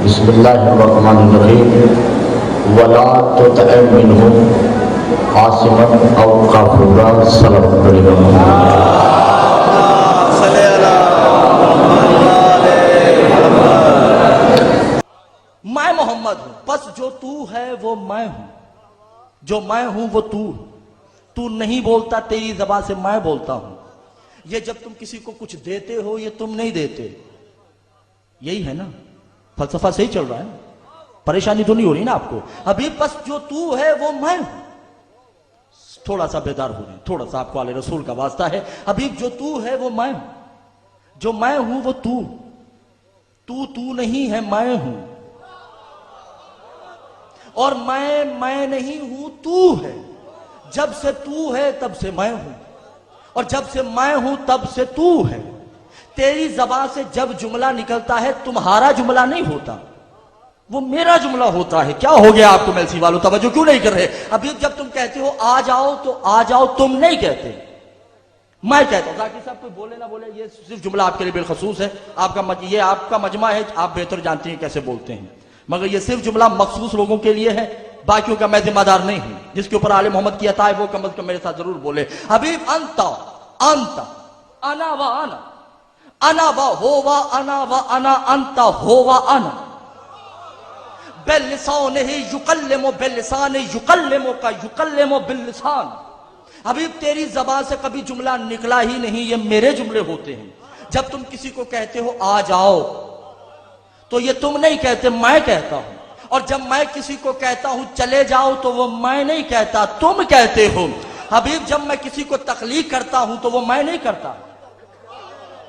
बिस्मिल्लाहिर्रहमानिर्रहीम वला तुतअ मिनहुम आसिमन औ काफूरा सल्लल्लाहु अलैहि वसल्लम। मैं मोहम्मद हूं, बस जो तू है वो मैं हूं, जो मैं हूं वो तू। तू नहीं बोलता, तेरी ज़बान से मैं बोलता हूं। ये जब तुम किसी को कुछ देते हो, ये तुम नहीं देते, यही है ना, फलसफा सही चल रहा है ना, परेशानी तो नहीं हो रही ना आपको। अभी बस जो तू है वो मैं हूं। थोड़ा सा बेदार हो रहे, थोड़ा सा आपको आले रसूल का वास्ता है। अभी जो तू है वो मैं हूं, जो मैं हूं वो तू। तू नहीं है, मैं हूं, और मैं नहीं हूं, तू है। जब से तू है तब से मैं हूं, और जब से मैं हूं तब से तू है। तेरी ज़बान से जब जुमला निकलता है, तुम्हारा जुमला नहीं होता, वो मेरा जुमला होता है। क्या हो गया आपको मेलसी वालों, तवज्जो क्यों नहीं कर रहे? अभी जब तुम कहते हो आ जाओ, तो आ जाओ तुम नहीं कहते, मैं कहता हूं। जाकिर साहब कोई बोले ना बोले, ये सिर्फ जुमला आपके लिए बिलखसूस है। ये आपका मजमा है, आप बेहतर जानती हैं कैसे बोलते हैं, मगर ये सिर्फ जुमला मखसूस लोगों के लिए है, बाकियों का मैं जिम्मेदार नहीं हूं। जिसके ऊपर आले मोहम्मद की अता है, वो कम अज कम मेरे साथ जरूर बोले। अभी अंता अंता अना व अना, अना व हो व अना व अना अंता हो व अना, बेलिसान ही युकल्लिमु बेलिसान युकल्लिमु का युकल्लिमु बिल्लिसान। अभी तेरी जबान से कभी जुमला निकला ही नहीं, ये मेरे जुमले होते हैं। जब तुम किसी को कहते हो आ जाओ, तो ये तुम नहीं कहते, मैं कहता हूं। और जब मैं किसी को कहता हूं चले जाओ, तो वो मैं नहीं कहता, तुम कहते हो। हबीब जब मैं किसी को तकलीफ करता हूं, तो वो मैं नहीं करता,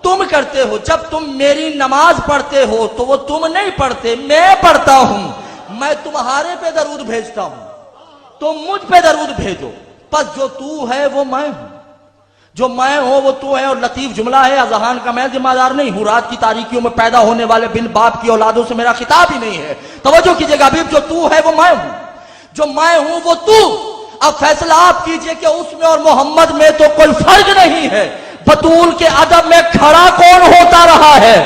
तुम करते हो। जब तुम मेरी नमाज पढ़ते हो, तो वो तुम नहीं पढ़ते, मैं पढ़ता हूं। मैं तुम्हारे पे दरूद भेजता हूं, तुम मुझ पे दरूद भेजो। बस जो तू है वो मैं हूं, जो मैं हूं वो तू है। और लतीफ जुमला है, अजहान का मैं जिम्मेदार नहीं हूं। रात की तारीकियों में पैदा होने वाले बिन बाप की औलादों से मेरा खिताब ही नहीं है। तवज्जो कीजिएगा, हबीब जो तू है वो मैं हूं, जो मैं हूं वो तू। अब फैसला आप कीजिए कि उसमें और मोहम्मद में तो कोई फर्क नहीं है। बतूल के अदब में खड़ा कौन होता रहा है?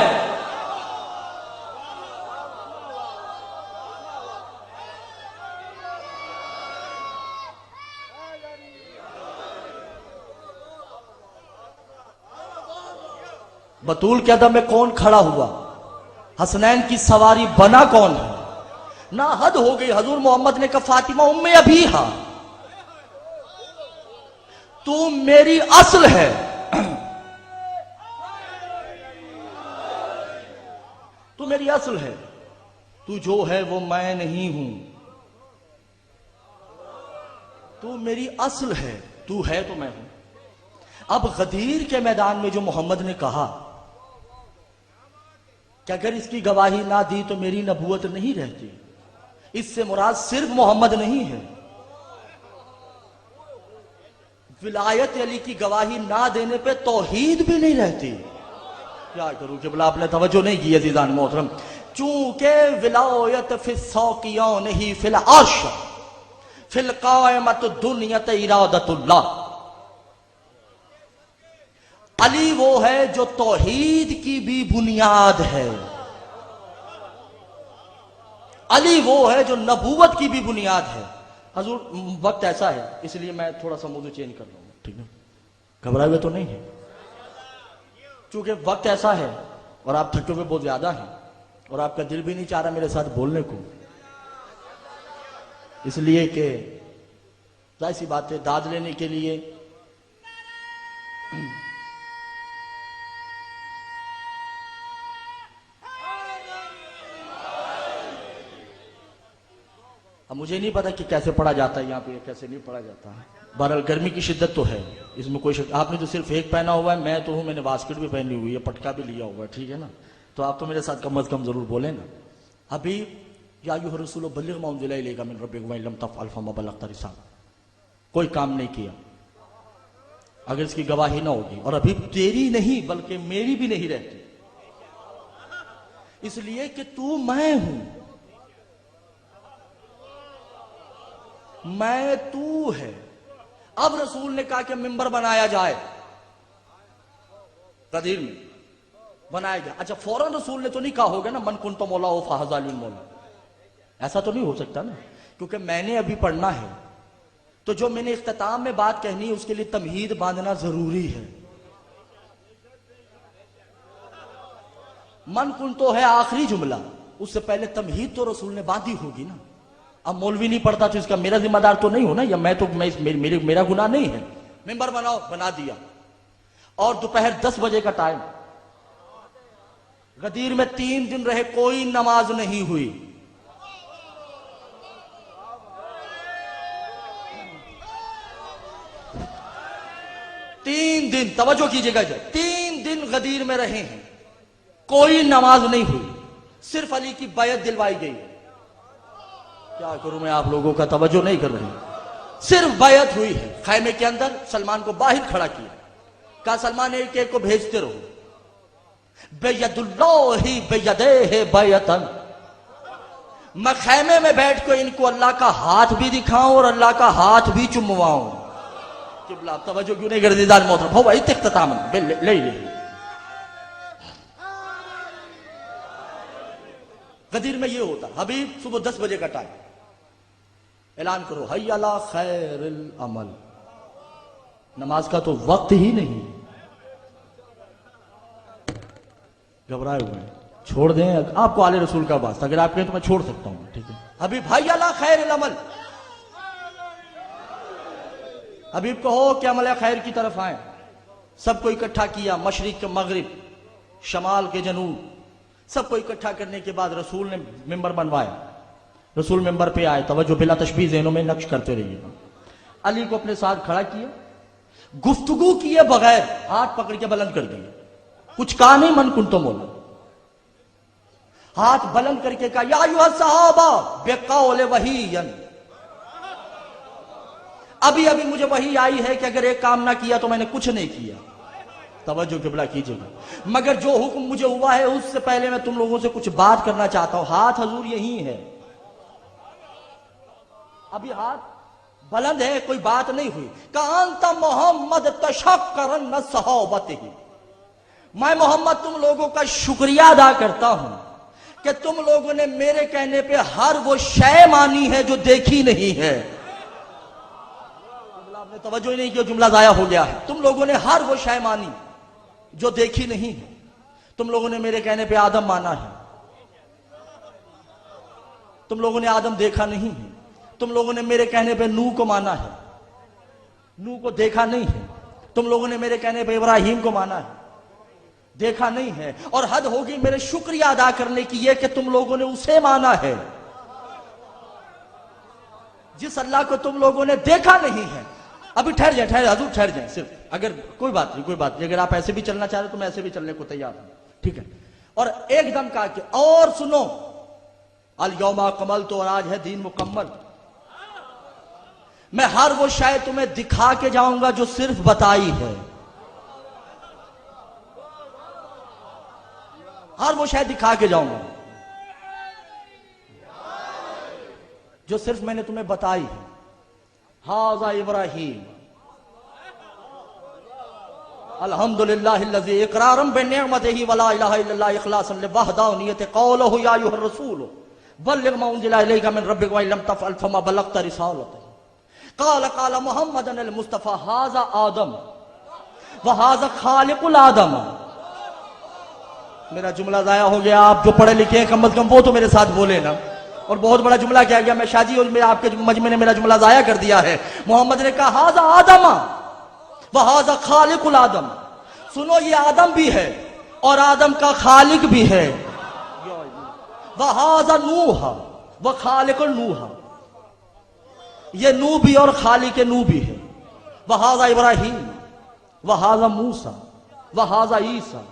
बतूल के अदब में कौन खड़ा हुआ? हसनैन की सवारी बना कौन है? ना हद हो गई। हजूर मोहम्मद ने कहा फातिमा उम्मे अबीहा, तू मेरी असल है, तू मेरी असल है। तू जो है वो मैं नहीं हूं, तू मेरी असल है, तू है तो मैं हूं। अब गदीर के मैदान में जो मोहम्मद ने कहा कि अगर इसकी गवाही ना दी तो मेरी नबूवत नहीं रहती, इससे मुराद सिर्फ मोहम्मद नहीं है। विलायत अली की गवाही ना देने पे तौहीद भी नहीं रहती। क्या करूं कि बोला आपने तवज्जो नहीं की अज़ीज़ान मोहतरम। चूंकि विलायत फिल सौकियों नहीं फिल अर्श फिल कायमत दुनियत इरादतुल्लाह। अली वो है जो तौहीद की भी बुनियाद है, अली वो है जो नबूवत की भी बुनियाद है। हजूर वक्त ऐसा है, इसलिए मैं थोड़ा सा मौजू चेंज कर लूंगा, ठीक है? घबराए हुए तो नहीं है, क्योंकि वक्त ऐसा है और आप थके हुए बहुत ज्यादा हैं और आपका दिल भी नहीं चाह रहा मेरे साथ बोलने को, इसलिए कि जाहिर सी बात है दाद लेने के लिए अब मुझे नहीं पता कि कैसे पढ़ा जाता है यहाँ पे, कैसे नहीं पढ़ा जाता है। बहरहाल गर्मी की शिद्दत तो है, इसमें कोई शक। आपने तो सिर्फ एक पहना हुआ है, मैं तो हूँ, मैंने बास्केट भी पहनी हुई है, पटका भी लिया हुआ है, ठीक है ना? तो आप तो मेरे साथ कम अज कम जरूर बोले ना। अभी या अय्युहर रसूल बल्लिग मा उनज़िला इलैका मिन रब्बिक व इन लम तफ़अल फमा बल्लग़्ता रिसालतह। कोई काम नहीं किया अगर इसकी गवाही ना होगी, और अभी तेरी नहीं बल्कि मेरी भी नहीं रहती, इसलिए कि तू मैं हूं, मैं तू है। अब रसूल ने कहा कि मिंबर बनाया जाए गदीर में, बनाया गया। अच्छा, फौरन रसूल ने तो नहीं कहा होगा ना मन कुन तो मौला हो फाहजालिल मौला, ऐसा तो नहीं हो सकता ना, क्योंकि मैंने अभी पढ़ना है, तो जो मैंने इख्तिताम में बात कहनी है उसके लिए तमहीद बांधना जरूरी है। मन कुन तो है आखिरी जुमला, उससे पहले तमहीद तो रसूल ने बांधी होगी ना। अब मौलवी नहीं पढ़ता तो इसका मेरा जिम्मेदार तो नहीं हो ना, या मेरा गुनाह नहीं है। मेंबर बनाओ, बना दिया, और दोपहर 10 बजे का टाइम, गदीर में 3 दिन रहे, कोई नमाज नहीं हुई। तीन दिन, तवज्जो कीजिएगा, 3 दिन गदीर में रहे हैं, कोई नमाज नहीं हुई, सिर्फ अली की बैत दिलवाई गई। क्या करूं मैं, आप लोगों का तवज्जो नहीं कर रहे, सिर्फ बैत हुई है खैमे के अंदर। सलमान को बाहर खड़ा किया, कहा सलमान एक एक को भेजते रहो, बेयदुल्लाहि बेयदेहि बैतन, मैं खैमे में बैठ कर इनको अल्लाह का हाथ भी दिखाऊं और अल्लाह का हाथ भी चुमवाऊं। किबला तवज्जो क्यों नहीं कर दीदार मोहतरम हो भाई, इख्तितामन ले गदीर में ये होता। हबीब सुबह 10 बजे का टाइम, ऐलान करो हय्या अला खैरिल अमल, नमाज का तो वक्त ही नहीं। घबराए हुए हैं, छोड़ दें, आपको आले रसूल का वास्ता अगर आप कहें तो मैं छोड़ सकता हूं, ठीक है। हबीब हय्या अला खैरिल अमल, हबीब कहो कि अमल खैर की तरफ आए। सबको इकट्ठा किया, मशरिक के मगरिब, शमाल के जनूब, सबको इकट्ठा करने के बाद रसूल ने मिंबर बनवाया। रसूल मिंबर पे आए, तवज्जो बिला तशबीह ज़हनों में नक्श करते रहिएगा। अली को अपने साथ खड़ा किया, गुफ्तगू किए बगैर हाथ पकड़ के बुलंद कर दिए, कुछ कहा नहीं, मन कुन तो मौला, हाथ बुलंद करके कहा या अय्युहा सहाबा बेक़ौल वहीयन, अभी अभी मुझे वही आई है कि अगर एक काम ना किया तो मैंने कुछ नहीं किया। तवज्जो किबला कीजिएगा, मगर जो हुक्म मुझे हुआ है उससे पहले मैं तुम लोगों से कुछ बात करना चाहता हूं। हाथ हजूर यही है, अभी हाथ बुलंद है, कोई बात नहीं हुई। कांता मोहम्मद तशक्करन सहाबतिही, मैं मोहम्मद तुम लोगों का शुक्रिया अदा करता हूं कि तुम लोगों ने मेरे कहने पे हर वो शय मानी है जो देखी नहीं है। आपने तवज्जो ही नहीं किया, जुमला जाया हो गया है। तुम लोगों ने हर वो शय मानी जो देखी नहीं है। तुम लोगों ने मेरे कहने पे आदम माना है, तुम लोगों ने आदम देखा नहीं है। तुम लोगों ने मेरे कहने पे नूह को माना है, नूह को देखा नहीं है। तुम लोगों ने मेरे कहने पे इब्राहिम को माना है, देखा नहीं है। और हद होगी मेरे शुक्रिया अदा करने की यह कि तुम लोगों ने उसे माना है जिस अल्लाह को तुम लोगों ने देखा नहीं है। अभी ठहर जाए, हजूर ठहर जाए, सिर्फ अगर कोई बात नहीं, अगर आप ऐसे भी चलना चाह रहे हो तो मैं ऐसे भी चलने को तैयार हूं, ठीक है। और एकदम कहा कि और सुनो, अल यौमा कमल, तो और आज है दीन मुकम्मल। मैं हर वो शायद तुम्हें दिखा के जाऊंगा जो सिर्फ बताई है, हर वो शायद दिखा के जाऊंगा जो सिर्फ मैंने तुम्हें बताई है। हाजा इब्राहिम अल्हम्दुलिल्लाहिल्लज़ी इक़रारम बिनिअमतिही वला इलाहा इल्लल्लाह इख़लासन लिवहदानियति क़ौलुहु या अय्युहर रसूल बल्लिग़ मा उन्ज़िला इलैका मिन रब्बिक व इन लम तफ़अल फमा बलग़्ता रिसालतहु क़ाल मुहम्मदन अल मुस्तफ़ा हाज़ा आदम व हाज़ा ख़ालिक़ुल आदम। मेरा जुमला ज़ाया हो गया, आप जो पढ़े लिखे हैं कम अज़ कम वो तो मेरे साथ बोले ना। और बहुत बड़ा जुमला क्या गया, मैं शाजी और मेरे आपके मजमे ने मेरा जुमला ज़ाया कर दिया है। मोहम्मद ने कहा हाज़ा आदम व हाज़ा ख़ालिक़ुल आदम, सुनो ये आदम भी है और आदम का खालिक भी है। व हाज़ा नूह व ख़ालिक़ुल नूह, ये नूह भी और खालिक नूह भी है। व हाज़ा इब्राहीम व हाज़ा मूसा व हाज़ा ईसा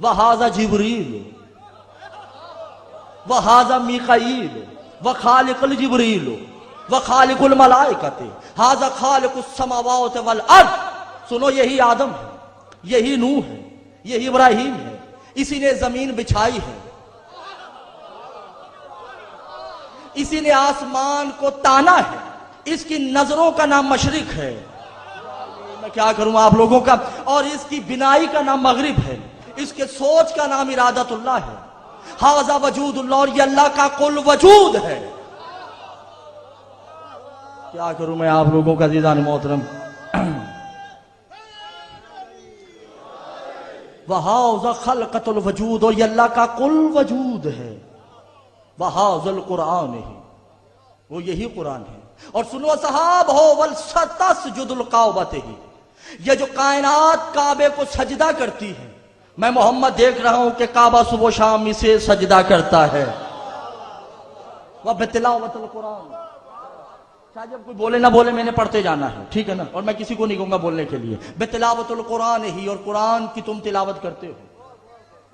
व हाज़ा जिब्रील व हाज़ा मीकाईल व ख़ालिक़ुल जिब्रील व ख़ालिक़ुल मलाइकति हाज़ा ख़ालिक़ुस समावाति वल अर्द। सुनो यही आदम है, यही नूह है, यही इब्राहीम है, इसी ने जमीन बिछाई है, इसी ने आसमान को ताना है, इसकी नजरों का नाम मशरिक है, मैं क्या करूं आप लोगों का, और इसकी बिनाई का नाम मगरिब है, इसके सोच का नाम इरादतुल्लाह है। हाज़ा वजूदुल्लाह, और ये अल्लाह का कुल वजूद है। क्या करूं मैं आप लोगों का अज़ीज़ान मोहतरम। वहाज़ा खल्क़तुल वजूद, और ये अल्लाह का कुल वजूद है। वहाज़ल कुरान है, वो यही कुरान है। और सुनो सहाब हो वल सतस्जुदुल काबतिही, ये जो कायनात काबे को सजदा करती है, मैं मोहम्मद देख रहा हूं कि काबा सुबह शाम इसे सजदा करता है। वह बितिलावतुल कुरान, चाहे जब कोई बोले ना बोले, मैंने पढ़ते जाना है, ठीक है ना। और मैं किसी को नहीं कहूंगा बोलने के लिए। बितिलावतुल कुरान ही, और कुरान की तुम तिलावत करते हो,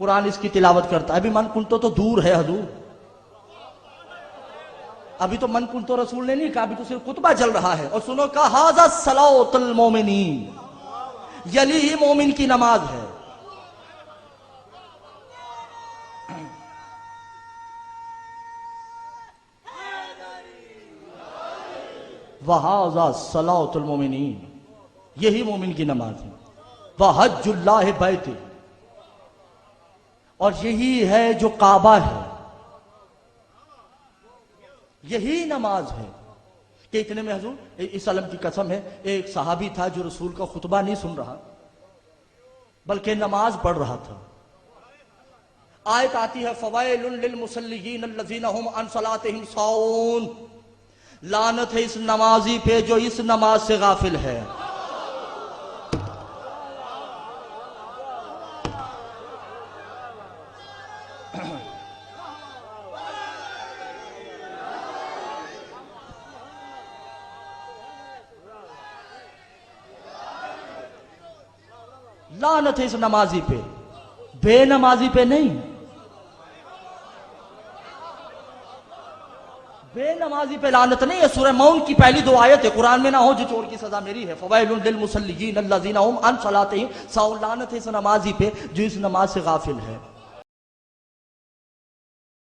कुरान इसकी तिलावत करता है। अभी मन कुन तो दूर है हजूर, अभी तो मन कुन तो रसूल ने नहीं कहा, अभी तो सिर्फ खुतबा चल रहा है। और सुनो का हाज़ा सलातुल मोमिनीन, यली ही मोमिन की नमाज है। वहाज़ा सलातुल मोमिनीन, यही मोमिन की नमाज है। वह हज्जुल्लाह बैते, और यही है जो काबा है, यही नमाज है। कि इतने में हजूर इस अलम की कसम है, एक सहाबी था जो रसूल का खुतबा नहीं सुन रहा बल्कि नमाज पढ़ रहा था। आयत आती है फवाइलुन लिल मुसल्लीन अल्लज़ीना हुम अन सलातिहिम साऊन, लानत है इस नमाजी पे जो इस नमाज से गाफिल है। लानत है इस नमाजी पे, बेनमाजी पे नहीं। बेनमाजी पे लानत नहीं है। सूरह मौन की पहली दो आयत है, कुरान में ना हो जो चोर की सजा मेरी है। फवाइलुन लिल मुसल्लीन अल्लज़ीना हुम अन सलातिहिम साऊन, लानत है इस नमाजी पे जो इस नमाज से गाफिल है।